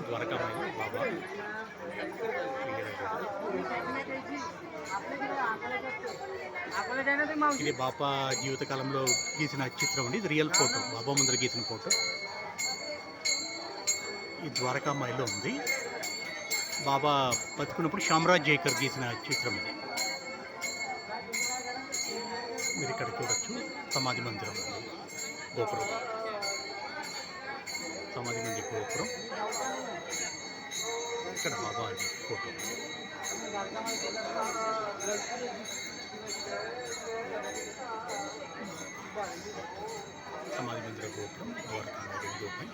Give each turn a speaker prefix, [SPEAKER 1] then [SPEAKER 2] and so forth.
[SPEAKER 1] ద్వారకామాయి బాబా ఇది బాబా జీవితకాలంలో గీసిన చిత్రం అండి. ఇది రియల్ ఫోటో, బాబా ముందర గీసిన ఫోటో. ఈ ద్వారకామాయిలో ఉంది. బాబా బతుకున్నప్పుడు శ్యామరాజ్ జైకర్ గీసిన చిత్రం ఇది. మీరు ఇక్కడ చూడొచ్చు సమాధి మందిరం ఉంది, గోపురం, సమాధి మందిర గోపురం. ఇక్కడ బాబా ఫోటో. సమాధి మందిర గోపురం, ద్వారకామాయి.